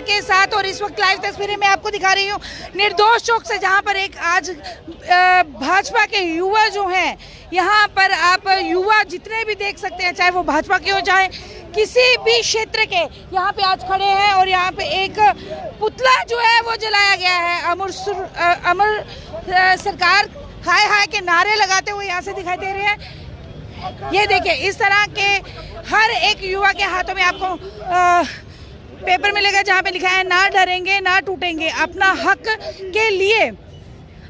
के साथ। और इस वक्त लाइव तस्वीरें मैं आपको दिखा रही हूँ निर्दोष चौक से, जहाँ पर एक आज भाजपा के युवा जो हैं, यहाँ पर आप युवा जितने भी देख सकते हैं, चाहे वो भाजपा के हो चाहे किसी भी क्षेत्र के, यहाँ पे आज खड़े हैं। और यहाँ पे एक पुतला जो है वो जलाया गया है। अमर सरकार हाय हाय के नारे लगाते हुए यहाँ से दिखाई दे रहे हैं। ये देखिए, इस तरह के हर एक युवा के हाथों में आपको पेपर मिलेगा जहाँ पे लिखा है ना डरेंगे ना टूटेंगे, अपना हक के लिए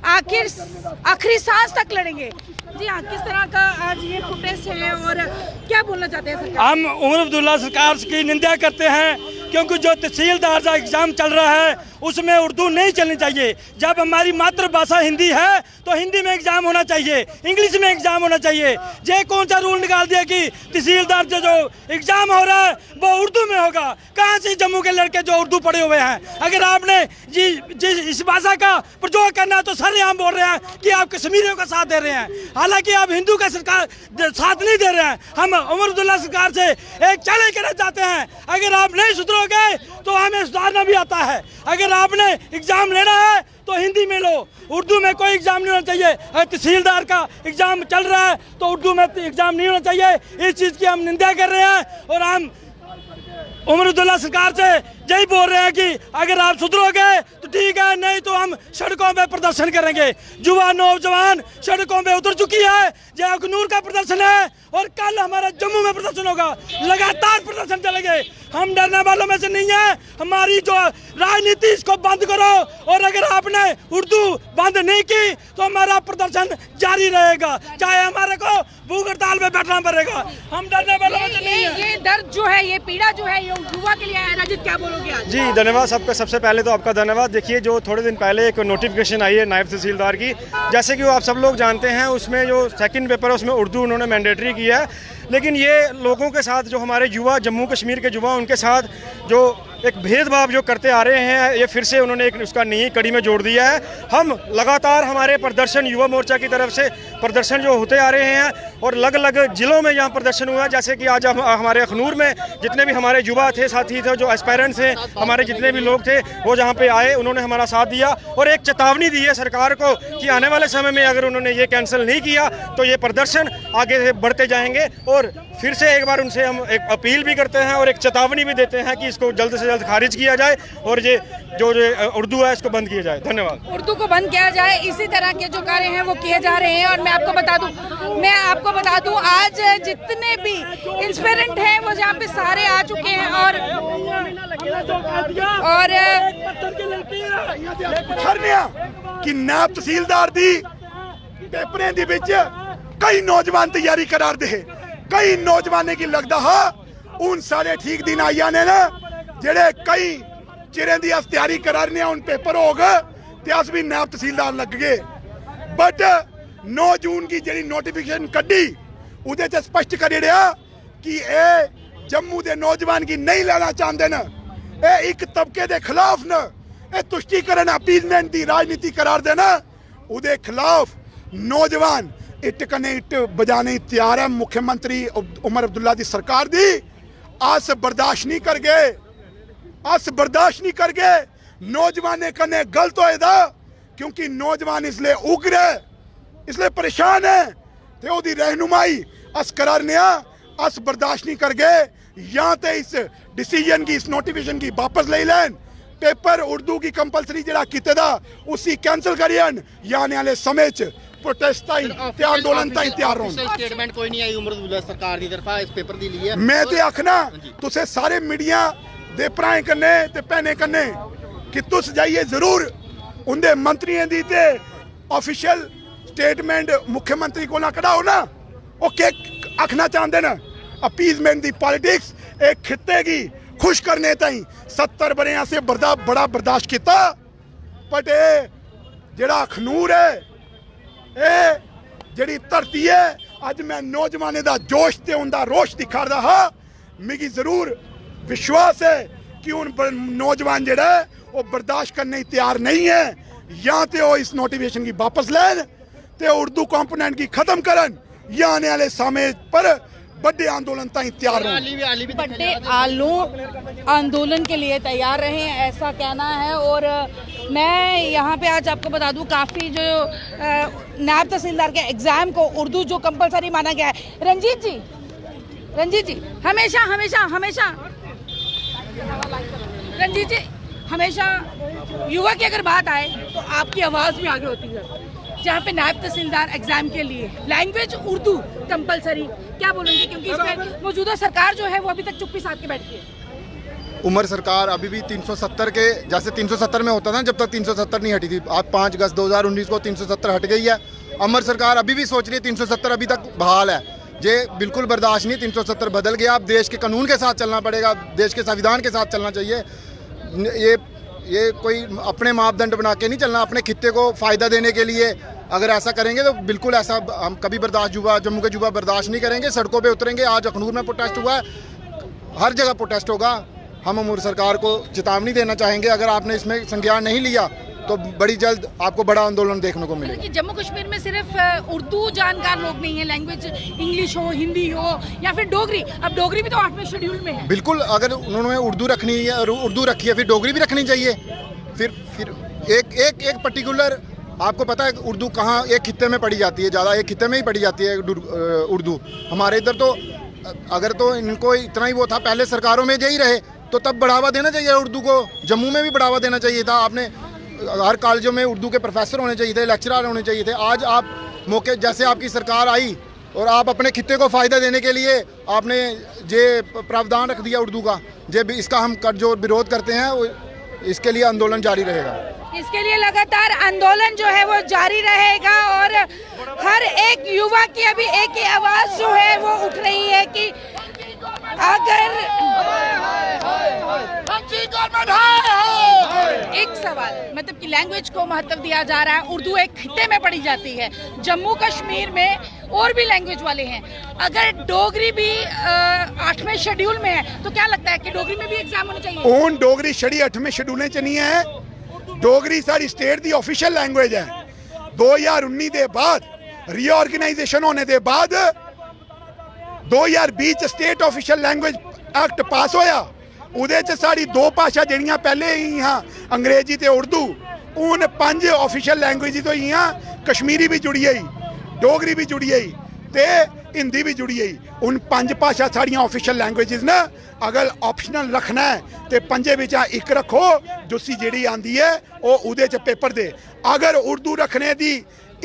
आखिरी सांस तक लड़ेंगे। जी हाँ, किस तरह का आज ये प्रोटेस्ट है और क्या बोलना चाहते हैं सरकार? हम उमर अब्दुल्ला सरकार की निंदा करते हैं, क्योंकि जो तहसीलदार का एग्जाम चल रहा है उसमें उर्दू नहीं चलनी चाहिए। जब हमारी मातृभाषा हिंदी है तो हिंदी में एग्जाम होना चाहिए, इंग्लिश में एग्जाम होना चाहिए। ये कौन सा रूल निकाल दिया कि तहसीलदार जो एग्जाम हो रहा है वो उर्दू में होगा? कहाँ से जम्मू के लड़के जो उर्दू पढ़े हुए हैं? अगर आपने इस भाषा का प्रयोग करना है तो सरेआम बोल रहे हैं कि आप कश्मीरियों का साथ दे रहे हैं, हालांकि आप हिंदू का सरकार साथ नहीं दे रहे हैं। हम उमर अब्दुल्ला सरकार से एक चैलेंज करना चाहते हैं, अगर आप नहीं सुधरोगे तो हमें सुधारना भी आता है। अगर आपने एग्जाम लेना है तो हिंदी में लो, उर्दू में कोई एग्जाम नहीं होना चाहिए। अगर तहसीलदार का एग्जाम चल रहा है तो उर्दू में एग्जाम नहीं होना चाहिए। इस चीज़ की हम निंदा कर रहे हैं और हम उमर अब्दुल्ला सरकार से यही बोल रहे हैं कि अगर आप सुधरोगे तो ठीक है, नहीं तो हम सड़कों पे प्रदर्शन करेंगे। युवा नौजवान सड़कों पे उतर चुकी है। जो अखनूर का प्रदर्शन है और कल हमारा जम्मू में प्रदर्शन होगा, लगातार प्रदर्शन चलेंगे। हम डरने वालों में से नहीं है। हमारी जो राजनीति इसको बंद करो, और अगर आपने उर्दू बंद नहीं की तो हमारा प्रदर्शन जारी रहेगा, चाहे हमारे को भूख हड़ताल में बैठना पड़ेगा। हम डरने वालों में से नहीं है। ये दर्द जो है, ये पीड़ा जो है, ये युवा के लिए है। रजित, क्या बोलोगे आज? जी धन्यवाद सबका। सबसे पहले तो आपका धन्यवाद। देखिए, जो थोड़े दिन पहले एक नोटिफिकेशन आई है नायब तहसीलदार की, जैसे कि वो आप सब लोग जानते हैं, उसमें जो सेकंड पेपर है उसमें उर्दू उन्होंने मैंडेटरी किया है। लेकिन ये लोगों के साथ, जो हमारे युवा, जम्मू कश्मीर के युवा, उनके साथ जो एक भेदभाव जो करते आ रहे हैं, ये फिर से उन्होंने एक उसका नई कड़ी में जोड़ दिया है। हम लगातार हमारे प्रदर्शन युवा मोर्चा की तरफ से प्रदर्शन जो होते आ रहे हैं और अलग अलग जिलों में यहाँ प्रदर्शन हुआ। जैसे कि आज हमारे अखनूर में जितने भी हमारे युवा थे, साथी थे, जो एस्पायरेंट्स हैं, हमारे जितने भी लोग थे, वो जहाँ पे आए, उन्होंने हमारा साथ दिया और एक चेतावनी दी है सरकार को कि आने वाले समय में अगर उन्होंने ये कैंसिल नहीं किया तो ये प्रदर्शन आगे से बढ़ते जाएंगे। और फिर से एक बार उनसे हम एक अपील भी करते हैं और एक चेतावनी भी देते हैं कि इसको जल्द से जल्द खारिज किया जाए और ये जो उर्दू है इसको बंद किया जाए। धन्यवाद। उर्दू को बंद किया जाए, इसी तरह के जो कार्य हैं वो किए जा रहे हैं। और मैं आपको बता दूं आज जितने भी इंस्पिरेंट हैं वो यहाँ पे सारे आ चुके हैं। और कि नायब तहसीलदार दी पेपरें दी विच कई नौजवान तैयारी करार दे, कई नौजवाने की लगदा हा उन सारे ठीक दिन आई जाने ना, जेड़े कई चिरें दी अस तैयारी करारने उन पेपर हो गए ते अस भी नायब तहसीलदार लग गए। बट 9 जून की जेड़ी नोटिफिकेशन कड्डी उहदे च स्पष्ट करी दिया कि ए जम्मू दे नौजवान की नहीं लेना चाहते न, ए एक तबके दे खिलाफ न, ए तुष्टीकरण अपीजमेंट दी राजनीति करार देना, उहदे खिलाफ नौजवान इट कने इट बजाने तैयार है। मुख्यमंत्री उमर अब्दुल्ला दी सरकार दी अस बर्दाश्त नहीं कर गए, अस बर्दाश्त नहीं कर गए। नौजवान कने गलत होएदा, क्योंकि नौजवान इसलिए उग्र, इसलिए परेशान है ते ओदी रहनुमाई अस करारने, अस बर्दाश्त नहीं कर गए। या तो इस डिसीजन की, इस नोटिफिकेशन की वापस ले लें, पेपर उर्दू की कंपलसरी जरा किते दा उसी कैंसिल करियन, या आने वाले समय च प्रोटेस्ट ताई ते आंदोलन ताई तैयार होन। स्टेटमेंट कोई नहीं आई उमर अब्दुल्ला सरकार दी तरफा इस पेपर दी ली है। मैं ते आखना तुसे सारे मीडिया दे भराएं कन्ने ते भैनें कन्ने कि तुस जाइए जरूर उंदे मंत्रियों दी ते ऑफिशियल स्टेटमेंट मुख्यमंत्री को ना कढ़ाओ ना, वो के आखना चाहते न अपीजमेंट दी पॉलिटिक्स एक खिते की खुश करने ताई 70 बरियां से बड़ा बर्दाश्त किया। बट जेड़ा अखनूर है, ए जेड़ी धरती है, अज मैं नौजवाने दा जोश ते उनदा रोश दिखा रहा हा। मिगी जरूर विश्वास है कि उन नौजवान जेड़ा है वो बर्दाश्त करने तैयार नहीं है। या तो वो इस नोटिफिकेशन की वापस लें ते उर्दू कंपोनेंट की खत्म करन, या आने वाले समय पर बड़े आंदोलन ताईं तैयार रहूं। आली भी बड़े आलू आंदोलन के लिए तैयार रहे हैं, ऐसा कहना है। और मैं यहाँ पे आज आपको बता दूं, काफ़ी जो नायब तहसीलदार के एग्ज़ाम को उर्दू जो कंपलसरी माना गया है। रंजीत जी हमेशा रंजीत जी हमेशा युवा की अगर बात आए तो आपकी आवाज़ भी आगे होती है। जहाँ पे नायब तहसीलदार एग्जाम के लिए लैंग्वेज उर्दू कंपलसरी, क्या बोलेंगे? क्योंकि इसमें मौजूदा सरकार जो है वो अभी तक चुप्पी साध के बैठी है। उमर सरकार अभी भी 370 के, जैसे 370 में होता था जब तक 370 नहीं हटी थी, आज 5 अगस्त 2019 को 370 हट गई है। अमर सरकार अभी भी सोच रही है 370 अभी तक बहाल है। ये बिल्कुल बर्दाश्त नहीं, 370 बदल गया। अब देश के कानून के साथ चलना पड़ेगा, देश के संविधान के साथ चलना चाहिए। ये कोई अपने मापदंड बना के नहीं चलना, अपने खित्ते को फ़ायदा देने के लिए अगर ऐसा करेंगे तो बिल्कुल ऐसा हम कभी जम्मू के युवा बर्दाश्त नहीं करेंगे। सड़कों पे उतरेंगे। आज अखनूर में प्रोटेस्ट हुआ है, हर जगह प्रोटेस्ट होगा। हम उमर सरकार को चेतावनी देना चाहेंगे, अगर आपने इसमें संज्ञान नहीं लिया तो बड़ी जल्द आपको बड़ा आंदोलन देखने को मिलेगा। जम्मू कश्मीर में सिर्फ उर्दू जानकार लोग नहीं है, लैंग्वेज इंग्लिश हो, हिंदी हो या फिर डोगरी। अब डोगरी भी तो 8वें शेड्यूल में है। बिल्कुल, अगर उन्होंने उर्दू रखनी है, उर्दू रखी है, फिर डोगरी भी रखनी चाहिए। फिर एक पर्टिकुलर, आपको पता है उर्दू कहाँ एक खित्ते में पढ़ी जाती है, ज़्यादा एक खित्ते में ही पढ़ी जाती है उर्दू। हमारे इधर तो अगर तो इनको इतना ही वो था, पहले सरकारों में यही रहे, तो तब बढ़ावा देना चाहिए उर्दू को। जम्मू में भी बढ़ावा देना चाहिए था। आपने हर कॉलेजों में उर्दू के प्रोफेसर होने चाहिए थे, लेक्चरर होने चाहिए थे। आज आप मौके, जैसे आपकी सरकार आई और आप अपने खित्ते को फ़ायदा देने के लिए आपने ये प्रावधान रख दिया उर्दू का, इसका हम जो विरोध करते हैं, इसके लिए आंदोलन जारी रहेगा। इसके लिए लगातार आंदोलन जो है वो जारी रहेगा। और हर एक युवा की अभी एक ही आवाज़ जो है वो उठ रही है कि अगर एक सवाल, मतलब कि लैंग्वेज को महत्व दिया जा रहा है, उर्दू एक खित्ते में पढ़ी जाती है, जम्मू कश्मीर में और भी लैंग्वेज वाले हैं। अगर डोगरी भी 8वें शेड्यूल में है तो क्या लगता है कि डोगरी में भी एग्जाम होना चाहिए? हूँ डोगरी छड़ी 8वें शेड्यूल च नहीं है। डोगरी सारी स्टेट की ऑफिशियल लैंग्वेज है। 2019 के बाद रीऑर्गेनाइजेशन होने के बाद 2020 स्टेट ऑफिशियल लैंग्वेज एक्ट पास होया। उहदे च साड़ी 2 भाषा जड़ियाँ पहले ही हाँ अंग्रेजी ते उर्दू, हूँ 5 ऑफिशियल लैंग्वेज तो ही हाँ, कश्मीरी भी जुड़ी आई, डोगरी भी जुड़ी आई ते हिंदी भी जुड़ी आई। उन 5 भाषा साड़ियाँ ऑफिशियल लैंग्वेजेस ना, अगर ऑप्शनल रखना है तो 5 विचा एक रखो, दूसरी जिहड़ी आंदी है वो उहदे च पेपर दे। अगर उर्दू रखने दी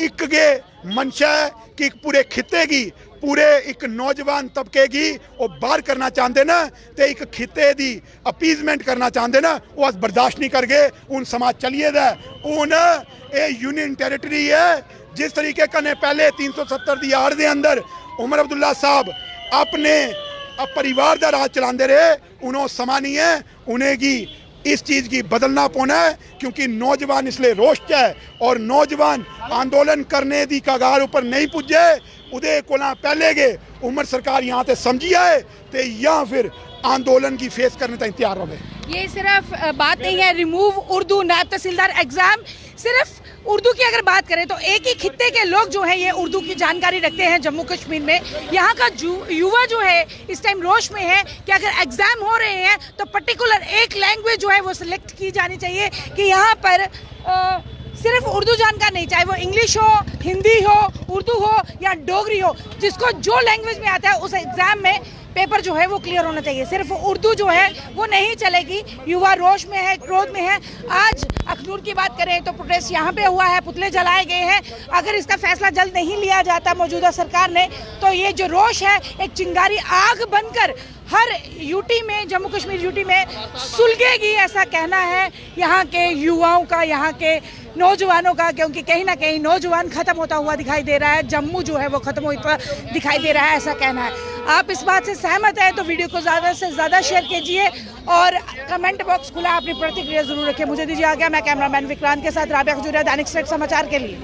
एक गे मंशा है कि पूरे खित्ते की, पूरे एक नौजवान तबके की वो बाहर करना चाहते ना, तो एक खित्ते की अपीजमेंट करना चाहते ना, वो अस बर्दाश्त नहीं कर गए। उन समाज चलिए दा उन ये यूनियन टेरिटरी है। जिस तरीके कने पहले 370 की आड़ के अंदर उमर अब्दुल्ला साहब अपने परिवार का राज चलाते रहे, उन्होंने समा नहीं है, उन्हें की इस चीज़ की बदलना पौना है। क्योंकि नौजवान इसलिए रोष है और नौजवान आंदोलन करने की कगार ऊपर नहीं पुजे, उदे कोला पहले गए उमर सरकार यहाँ से समझी आए तो या फिर आंदोलन की फेस करने तक तैयार रहे। ये सिर्फ बात नहीं है रिमूव उर्दू नायब तहसीलदार एग्जाम, सिर्फ उर्दू की अगर बात करें तो एक ही खित्ते के लोग जो है ये उर्दू की जानकारी रखते हैं जम्मू कश्मीर में। यहाँ का युवा जो है इस टाइम रोश में है कि अगर एग्जाम हो रहे हैं तो पर्टिकुलर एक लैंग्वेज जो है वो सिलेक्ट की जानी चाहिए कि यहाँ पर सिर्फ उर्दू जानकार नहीं, चाहे वो इंग्लिश हो, हिंदी हो, उर्दू हो या डोगरी हो, जिसको जो लैंग्वेज में आता है उस एग्जाम में पेपर जो है वो क्लियर होना चाहिए। सिर्फ उर्दू जो है वो नहीं चलेगी। युवा रोष में है, क्रोध में है। आज अखनूर की बात करें तो प्रोटेस्ट यहाँ पे हुआ है, पुतले जलाए गए हैं। अगर इसका फैसला जल्द नहीं लिया जाता मौजूदा सरकार ने तो ये जो रोष है एक चिंगारी आग बनकर हर यूटी में, जम्मू कश्मीर यूटी में सुलगेगी, ऐसा कहना है यहाँ के युवाओं का, यहाँ के नौजवानों का। क्योंकि कहीं ना कहीं नौजवान खत्म होता हुआ दिखाई दे रहा है, जम्मू जो है वो खत्म होता दिखाई दे रहा है, ऐसा कहना है। आप इस बात से सहमत है तो वीडियो को ज़्यादा से ज़्यादा शेयर कीजिए और कमेंट बॉक्स खुला, अपनी प्रतिक्रिया जरूर रखिए। मुझे दीजिए आ गया, मैं कैमरामैन विक्रांत के साथ राबिया खजूरिया, दैनिक सवेरा समाचार के लिए।